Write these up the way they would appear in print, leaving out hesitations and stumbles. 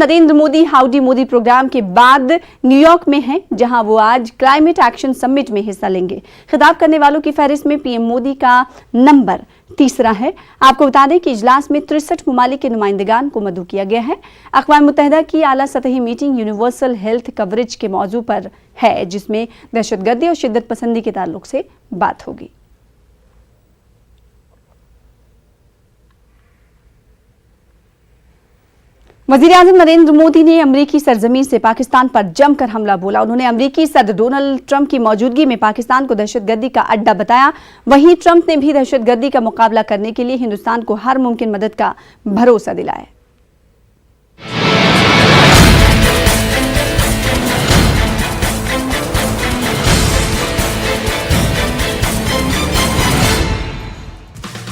Narendra Modi howdy Modi programme के बाद New York में हैं, जहां वो आज क्लाइमेट एक्शन समिट में हिस्सा लेंगे। खिताब करने वालों की फहरिस्त में पीएम मोदी का नंबर तीसरा है। आपको बता दें कि इजलास में 63 ममालिक के नुमाइंदगान को मदऊ किया गया है। अक़वाम मुत्तहिदा की आला सतही मीटिंग यूनिवर्सल हेल्थ कवरेज के मौजू पर है, जिसमें दहशतगर्दी और शिद्दत पसंदी के ताल्लुक से बात होगी। वज़ीर-ए-आज़म नरेंद्र मोदी ने अमरीकी सरजमीन से पाकिस्तान पर जमकर हमला बोला। उन्होंने अमरीकी सदर डोनाल्ड ट्रंप की मौजूदगी में पाकिस्तान को दहशतगर्दी का अड्डा बताया। वहीं ट्रंप ने भी दहशतगर्दी का मुकाबला करने के लिए हिंदुस्तान को हर मुमकिन मदद का भरोसा दिलाया।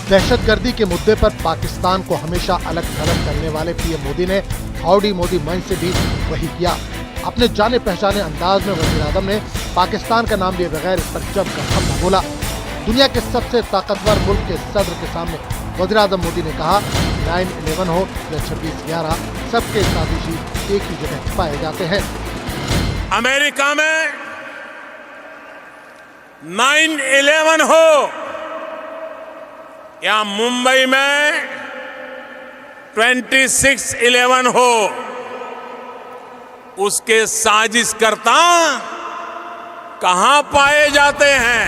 दहशतगर्दी के मुद्दे पर पाकिस्तान को हमेशा अलग थलग करने वाले पीएम मोदी ने हाउडी मोदी मंच से भी वही किया। अपने जाने पहचाने अंदाज में वज़ीर-ए-आज़म ने पाकिस्तान का नाम लिए बगैर इस पर जमकर हमला बोला। दुनिया के सबसे ताकतवर मुल्क के सदर के सामने वज़ीर-ए-आज़म मोदी ने कहा, 9/11 हो या 26/11, सबके साजिशी एक ही जगह पाए जाते हैं। अमेरिका में 9/11 हो या मुंबई में 26/11 हो, उसके साजिशकर्ता कहां पाए जाते हैं।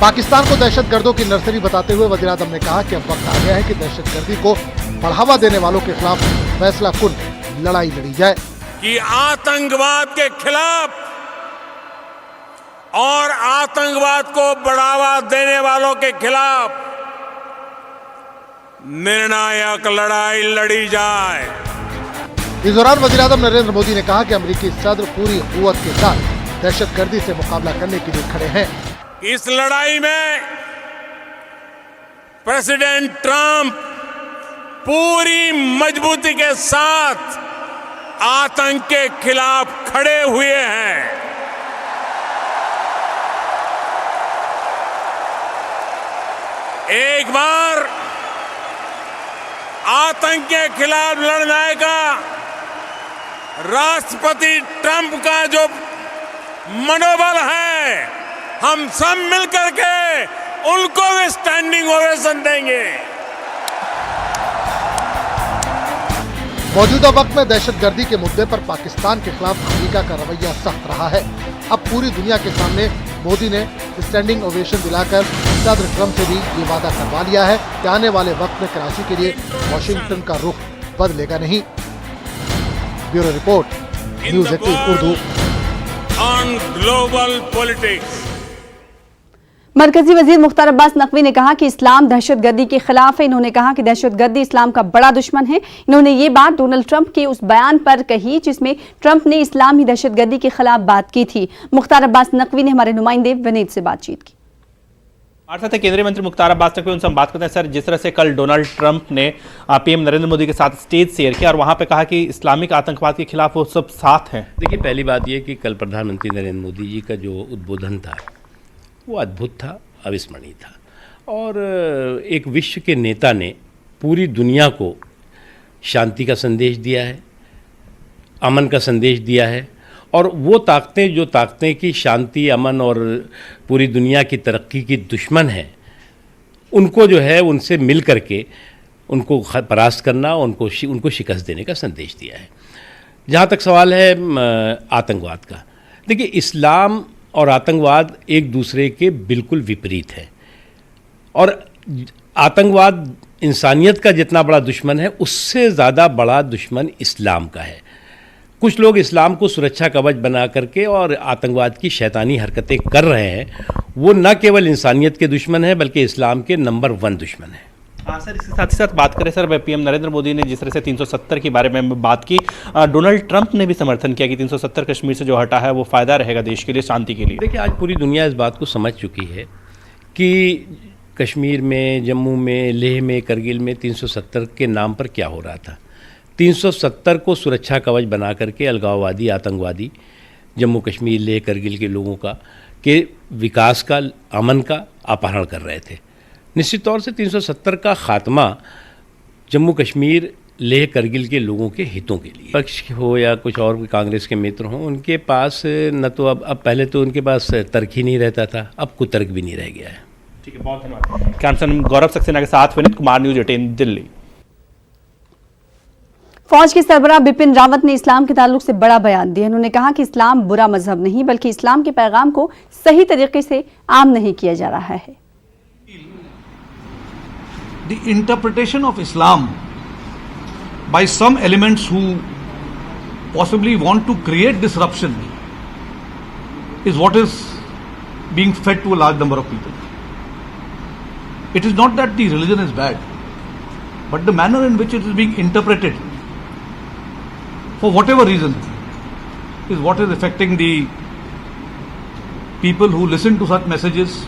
पाकिस्तान को दहशतगर्दों की नर्सरी बताते हुए वज़ीर-ए-आज़म ने कहा कि अब वक्त आ गया है कि दहशतगर्दी को बढ़ावा देने वालों के खिलाफ फैसला कुन लड़ाई लड़ी जाए। कि आतंकवाद के खिलाफ और आतंकवाद को बढ़ावा देने वालों के खिलाफ निर्णायक लड़ाई लड़ी जाए। इस दौरान वज़ीर-ए-आज़म नरेंद्र मोदी ने कहा कि अमेरिकी सदर पूरी कुव्वत के साथ दहशतगर्दी से मुकाबला करने के लिए खड़े हैं। इस लड़ाई में प्रेसिडेंट ट्रंप पूरी मजबूती के साथ आतंक के खिलाफ खड़े हुए हैं। एक बार आतंक के खिलाफ लड़ने का राष्ट्रपति ट्रंप का जो मनोबल है, हम सब मिलकर के उनको भी स्टैंडिंग ओवेशन देंगे। मौजूदा वक्त में दहशतगर्दी के मुद्दे पर पाकिस्तान के खिलाफ अमेरिका का रवैया सख्त रहा है। अब पूरी दुनिया के सामने मोदी ने स्टैंडिंग ओवेशन दिलाकर सदर ट्रंप से भी ये वादा करवा लिया है कि आने वाले वक्त में कराची के लिए वॉशिंगटन का रुख बदलेगा नहीं। Bureau report, news 18 Urdu. On global politics. मरकजी वजीर मुख्तार अब्बास नकवी ने कहा कि इस्लाम दहशतगर्दी के खिलाफ है। इन्होंने कहा कि दहशतगर्दी इस्लाम का बड़ा दुश्मन है। इन्होंने ये बात डोनाल्ड ट्रंप के उस बयान पर कही जिसमें ट्रंप ने इस्लाम ही दहशतगर्दी के खिलाफ बात की थी। मुख्तार अब्बास नकवी ने हमारे नुमाइंदे विनीत से बातचीत की। हमारे साथ केंद्रीय मंत्री मुख्तार अब्बास नकवी, उनसे हम बात करते हैं। सर, जिस तरह से कल डोनाल्ड ट्रंप ने पीएम नरेंद्र मोदी के साथ स्टेज शेयर किया और वहां पे कहा कि इस्लामिक आतंकवाद के खिलाफ वो सब साथ हैं। देखिए, पहली बात यह कि कल प्रधानमंत्री नरेंद्र मोदी जी का जो उद्बोधन था वो अद्भुत था, अविस्मरणीय था। और एक विश्व के नेता ने पूरी दुनिया को शांति का संदेश दिया है, अमन का संदेश दिया है। और वो ताकतें जो ताकतें की शांति, अमन और पूरी दुनिया की तरक्की की दुश्मन हैं, उनको जो है उनसे मिल करके उनको परास्त करना, उनको शिकस्त देने का संदेश दिया है। जहाँ तक सवाल है आतंकवाद का, देखिए, इस्लाम और आतंकवाद एक दूसरे के बिल्कुल विपरीत है। और आतंकवाद इंसानियत का जितना बड़ा दुश्मन है, उससे ज़्यादा बड़ा दुश्मन इस्लाम का है। कुछ लोग इस्लाम को सुरक्षा कवच बना करके और आतंकवाद की शैतानी हरकतें कर रहे हैं। वो न केवल इंसानियत के दुश्मन है बल्कि इस्लाम के नंबर 1 दुश्मन है। हाँ सर, इसके साथ ही साथ बात करें सर, पीएम नरेंद्र मोदी ने जिस तरह से 370 के बारे में बात की, डोनाल्ड ट्रंप ने भी समर्थन किया कि 370 कश्मीर से जो हटा है वो फ़ायदा रहेगा देश के लिए, शांति के लिए। देखिए, आज पूरी दुनिया इस बात को समझ चुकी है कि कश्मीर में, जम्मू में, लेह में, करगिल में 370 के नाम पर क्या हो रहा था। 370 को सुरक्षा कवच बना करके अलगाववादी, आतंकवादी जम्मू कश्मीर, लेह, करगिल के लोगों का के विकास का, अमन का अपहरण कर रहे थे। निश्चित तौर से 370 का खात्मा जम्मू कश्मीर, लेह करगिल के लोगों के हितों के लिए। पक्ष हो या कुछ और कांग्रेस के मित्र हों, उनके पास न तो अब पहले तो उनके पास तर्क ही नहीं रहता था, अब कुतर्क भी नहीं रह गया है। ठीक है, बहुत धन्यवाद। कैमसन गौरव सक्सेना के साथ विनीत कुमार, न्यूज 18 दिल्ली। फौज के सरबराह बिपिन रावत ने इस्लाम के ताल्लुक से बड़ा बयान दिया। उन्होंने कहा कि इस्लाम बुरा मजहब नहीं, बल्कि इस्लाम के पैगाम को सही तरीके से आम नहीं किया जा रहा है। The interpretation of Islam by some elements who possibly want to create disruption is what is being fed to a large number of people. It is not that the religion is bad, but the manner in which it is being interpreted for whatever reason is what is affecting the people who listen to such messages,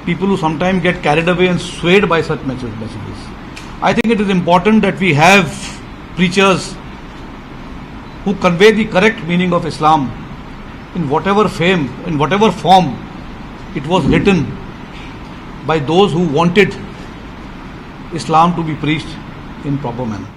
people who sometimes get carried away and swayed by such messages. I think it is important that we have preachers who convey the correct meaning of Islam in whatever form it was written by those who wanted Islam to be preached in proper manner.